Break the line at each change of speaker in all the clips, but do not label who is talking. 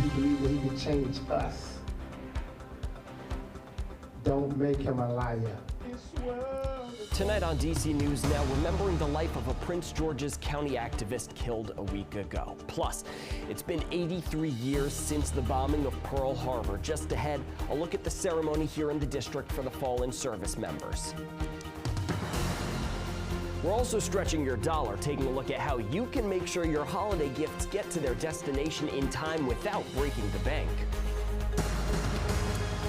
You believe that he can change us. Don't make him a liar.
Tonight on DC News Now, remembering the life of a Prince George's County activist killed a week ago. Plus, it's been 83 years since the bombing of Pearl Harbor. Just ahead, a look at the ceremony here in the district for the fallen service members. We're also stretching your dollar, taking a look at how you can make sure your holiday gifts get to their destination in time without breaking the bank.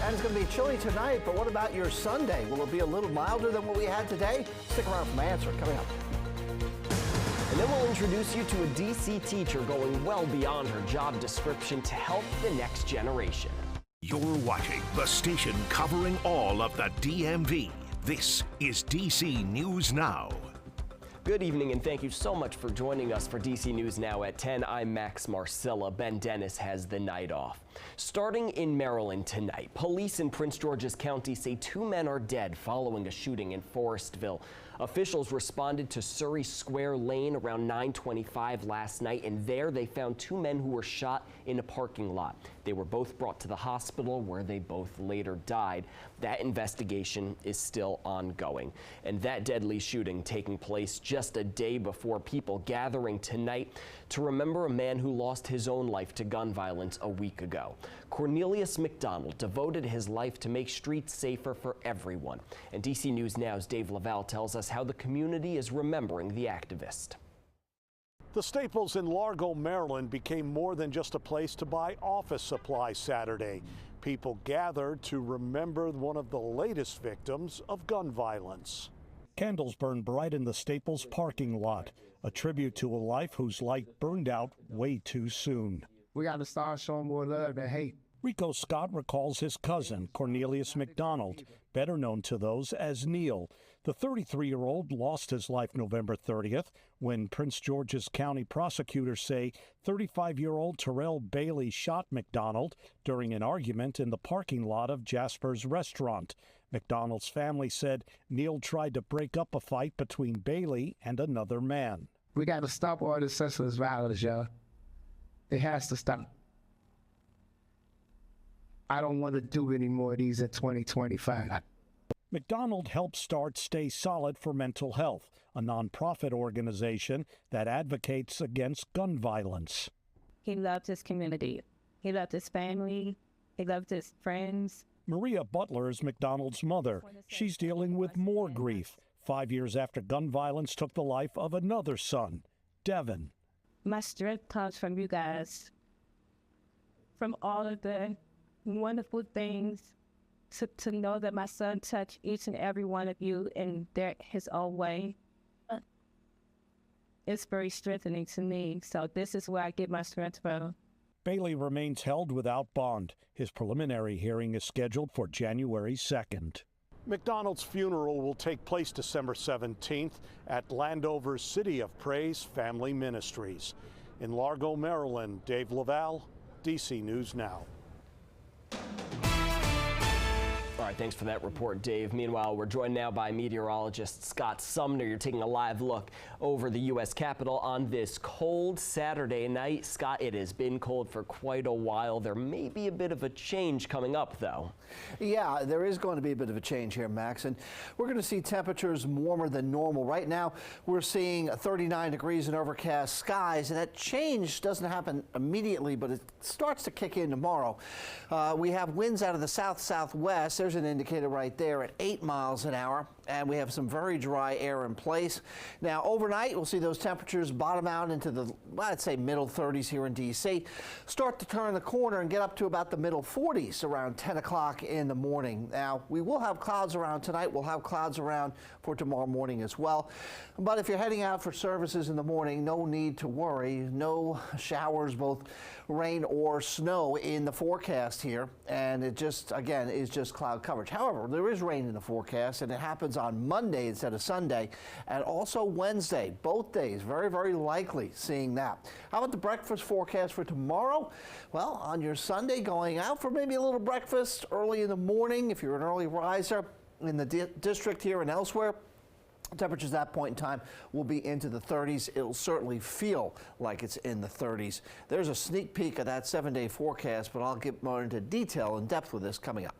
And it's going to be chilly tonight, but what about your Sunday? Will it be a little milder than what we had today? Stick around for my answer coming up.
And then we'll introduce you to a DC teacher going well beyond her job description to help the next generation.
You're watching the station covering all of the DMV. This is DC News Now.
Good evening, and thank you so much for joining us for DC News Now at 10. I'm Max Marcilla. Ben Dennis has the night off. Starting in Maryland tonight, police in Prince George's County say 2 men are dead following a shooting in Forestville. Officials responded to Surrey Square Lane around 9:25 last night, and there they found 2 men who were shot in a parking lot. They were both brought to the hospital where they both later died. That investigation is still ongoing. And that deadly shooting taking place just a day before people gathering tonight to remember a man who lost his own life to gun violence a week ago. Cornelius McDonald devoted his life to make streets safer for everyone. And DC News Now's Dave Laval tells us how the community is remembering the activist.
The Staples in Largo, Maryland became more than just a place to buy office supplies Saturday. People gathered to remember one of the latest victims of gun violence. Candles burned bright in the Staples parking lot, a tribute to a life whose light burned out way too soon.
We got to start showing more love than hate.
Rico Scott recalls his cousin, Cornelius McDonald, better known to those as Neil. The 33-year-old lost his life November 30th when Prince George's County prosecutors say 35-year-old Terrell Bailey shot McDonald during an argument in the parking lot of Jasper's restaurant. McDonald's family said Neil tried to break up a fight between Bailey and another man.
We got to stop all this senseless violence, y'all. It has to stop. I don't want to do any more of these in 2025.
McDonald helped start Stay Solid for Mental Health, a nonprofit organization that advocates against gun violence.
He loved his community. He loved his family. He loved his friends.
Maria Butler is McDonald's mother. She's dealing with more grief 5 years after gun violence took the life of another son, Devin.
My strength comes from you guys, from all of the wonderful things, to know that my son touched each and every one of you in his own way. It's very strengthening to me. So this is where I get my strength from.
Bailey remains held without bond. His preliminary hearing is scheduled for January 2nd. McDonald's funeral will take place December 17th at Landover's City of Praise Family Ministries. In Largo, Maryland, Dave Laval, DC News Now.
All right, thanks for that report, Dave. Meanwhile, we're joined now by meteorologist Scott Sumner. You're taking a live look over the U.S. Capitol on this cold Saturday night. Scott, it has been cold for quite a while. There may be a bit of a change coming up, though.
Yeah, there is going to be a bit of a change here, Max, and we're going to see temperatures warmer than normal. Right now, we're seeing 39 degrees and overcast skies, and that change doesn't happen immediately, but it starts to kick in tomorrow. We have winds out of the south-southwest. There's an indicator right there at 8 miles an hour, and we have some very dry air in place. Now, overnight, we'll see those temperatures bottom out into the, I'd say, middle 30s here in D.C. Start to turn the corner and get up to about the middle 40s around 10 o'clock in the morning. Now, we will have clouds around tonight. We'll have clouds around for tomorrow morning as well. But if you're heading out for services in the morning, no need to worry. No showers, both rain or snow in the forecast here. And it just, again, is just cloud coverage. However, there is rain in the forecast, and it happens on Monday instead of Sunday, and also Wednesday. Both days, very, very likely seeing that. How about the breakfast forecast for tomorrow? Well, on your Sunday, going out for maybe a little breakfast early in the morning, if you're an early riser in the district here and elsewhere, Temperatures at that point in time will be into the 30s. It'll certainly feel like it's in the 30s. There's a sneak peek of that 7-day forecast, but I'll get more into detail and depth with this coming up.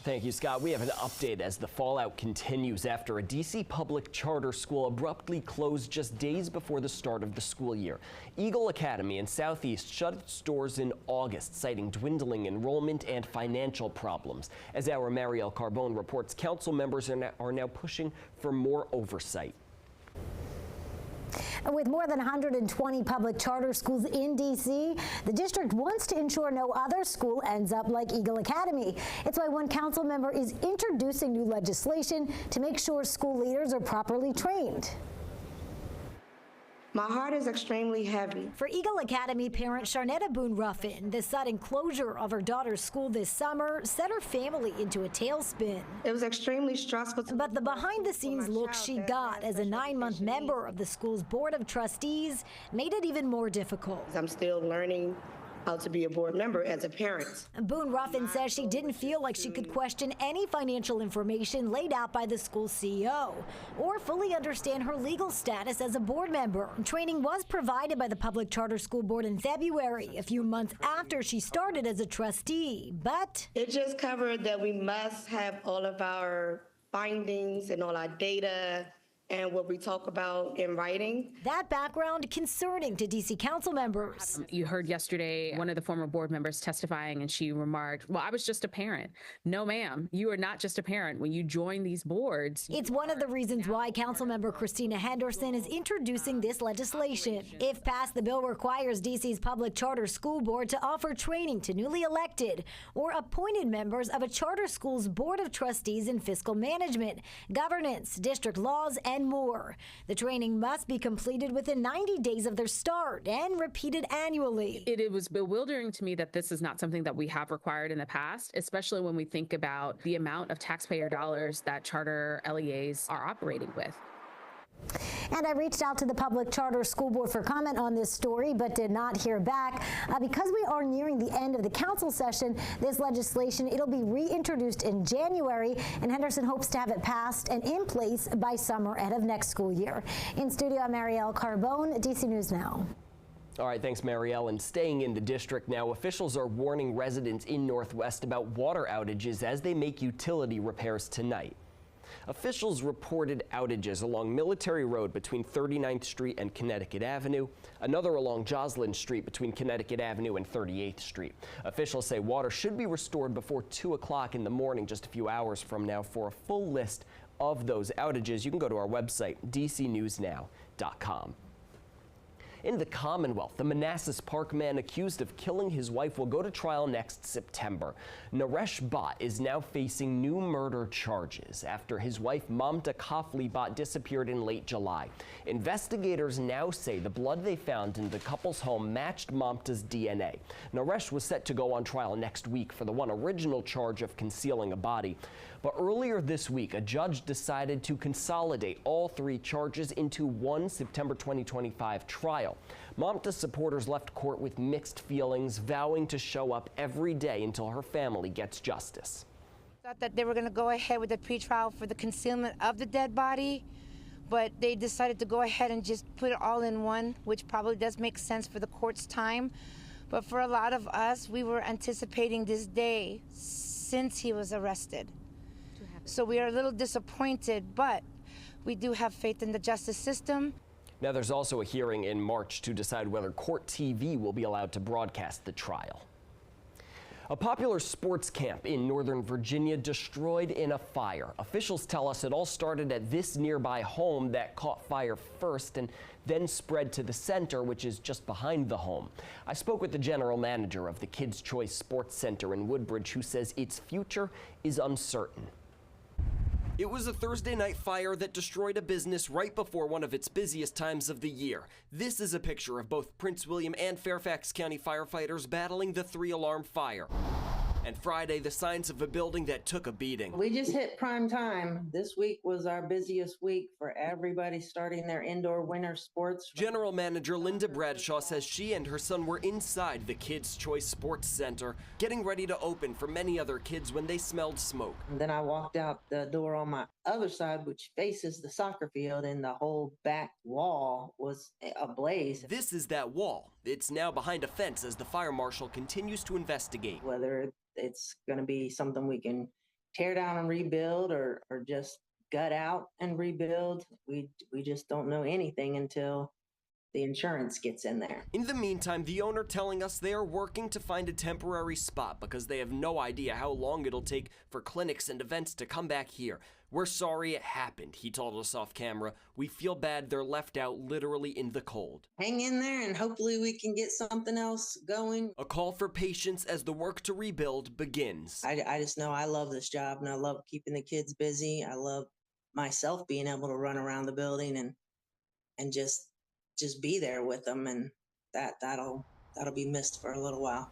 Thank you, Scott. We have an update as the fallout continues after a D.C. public charter school abruptly closed just days before the start of the school year. Eagle Academy in Southeast shut its doors in August, citing dwindling enrollment and financial problems. As our Marielle Carbone reports, council members are now pushing for more oversight.
With more than 120 public charter schools in D.C., the district wants to ensure no other school ends up like Eagle Academy. It's why one council member is introducing new legislation to make sure school leaders are properly trained.
My heart is extremely heavy.
For Eagle Academy parent Sharnetta Boone Ruffin, the sudden closure of her daughter's school this summer sent her family into a tailspin.
It was extremely stressful.
But the behind-the-scenes look she got as a 9-month member of the school's board of trustees made it even more difficult.
I'm still learning how to be a board member as a parent.
Boone Ruffin says she didn't feel like she could question any financial information laid out by the school CEO or fully understand her legal status as a board member. Training was provided by the Public Charter School Board in February, a few months after she started as a trustee, but
It just covered that we must have all of our findings and all our data and what we talk about in writing.
That background concerning to D.C. council members.
You heard yesterday one of the former board members testifying, and she remarked, well, I was just a parent. No, ma'am, you are not just a parent. When you join these boards.
It's one of the reasons why council member Christina Henderson is introducing this legislation. If passed, the bill requires D.C.'s Public Charter School Board to offer training to newly elected or appointed members of a charter school's Board of Trustees in fiscal management, governance, district laws, and more. The training must be completed within 90 days of their start and repeated annually.
It was bewildering to me that this is not something that we have required in the past, especially when we think about the amount of taxpayer dollars that charter LEAs are operating with.
And I reached out to the Public Charter School Board for comment on this story, but did not hear back. Because we are nearing the end of the council session, this legislation, it'll be reintroduced in January, and Henderson hopes to have it passed and in place by summer ahead of next school year. In studio, I'm Marielle Carbone, DC News Now.
All right, thanks, Marielle. And staying in the district now, officials are warning residents in Northwest about water outages as they make utility repairs tonight. Officials reported outages along Military Road between 39th Street and Connecticut Avenue, another along Joslyn Street between Connecticut Avenue and 38th Street. Officials say water should be restored before 2 o'clock in the morning, just a few hours from now. For a full list of those outages, you can go to our website, dcnewsnow.com. In the Commonwealth, the Manassas Park man accused of killing his wife will go to trial next September. Naresh Bhatt is now facing new murder charges after his wife Mamta Kafli Bhatt disappeared in late July. Investigators now say the blood they found in the couple's home matched Mamta's DNA. Naresh was set to go on trial next week for the one original charge of concealing a body. But earlier this week, a judge decided to consolidate all 3 charges into one September 2025 trial. Mamta's supporters left court with mixed feelings, vowing to show up every day until her family gets justice.
Thought that they were going to go ahead with the pretrial for the concealment of the dead body, but they decided to go ahead and just put it all in one, which probably does make sense for the court's time. But for a lot of us, we were anticipating this day since he was arrested. So we are a little disappointed, but we do have faith in the justice system.
Now, there's also a hearing in March to decide whether Court TV will be allowed to broadcast the trial. A popular sports camp in Northern Virginia destroyed in a fire. Officials tell us it all started at this nearby home that caught fire first and then spread to the center, which is just behind the home. I spoke with the general manager of the Kids' Choice Sports Center in Woodbridge, who says its future is uncertain. It was a Thursday night fire that destroyed a business right before one of its busiest times of the year. This is a picture of both Prince William and Fairfax County firefighters battling the 3-alarm fire. And Friday, the signs of a building that took a beating.
We just hit prime time. This week was our busiest week for everybody starting their indoor winter sports.
General Manager Linda Bradshaw says she and her son were inside the Kids' Choice Sports Center, getting ready to open for many other kids when they smelled smoke.
And then I walked out the door on my other side, which faces the soccer field, and the whole back wall was ablaze.
This is that wall. It's now behind a fence as the fire marshal continues to investigate.
Whether it's going to be something we can tear down and rebuild or just gut out and rebuild, we just don't know anything until the insurance gets in there.
In the meantime, the owner telling us they are working to find a temporary spot because they have no idea how long it'll take for clinics and events to come back here. We're sorry it happened, he told us off camera. We feel bad they're left out literally in the cold.
Hang in there and hopefully we can get something else going.
A call for patience as the work to rebuild begins.
I just know I love this job and I love keeping the kids busy. I love myself being able to run around the building and just be there with them, and that'll be missed for a little while.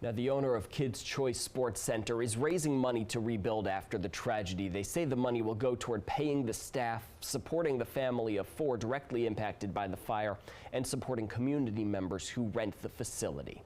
Now, the owner of Kids' Choice Sports Center is raising money to rebuild after the tragedy. They say the money will go toward paying the staff, supporting the family of 4 directly impacted by the fire, and supporting community members who rent the facility.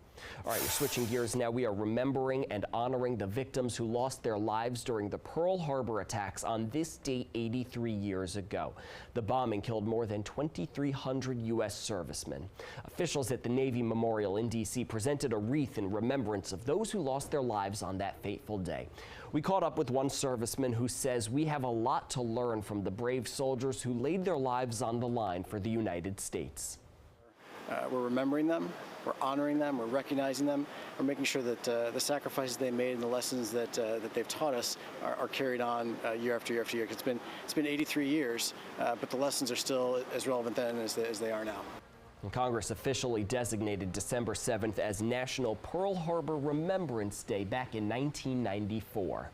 All right, we're switching gears now. We are remembering and honoring the victims who lost their lives during the Pearl Harbor attacks on this date 83 years ago. The bombing killed more than 2,300 U.S. servicemen. Officials at the Navy Memorial in D.C. presented a wreath in remembrance of those who lost their lives on that fateful day. We caught up with one serviceman who says we have a lot to learn from the brave soldiers who laid their lives on the line for the United States.
We're remembering them, we're honoring them, we're recognizing them, we're making sure that the sacrifices they made and the lessons that they've taught us are carried on year after year after year. It's been 83 years, but the lessons are still as relevant then as they are now.
And Congress officially designated December 7th as National Pearl Harbor Remembrance Day back in 1994.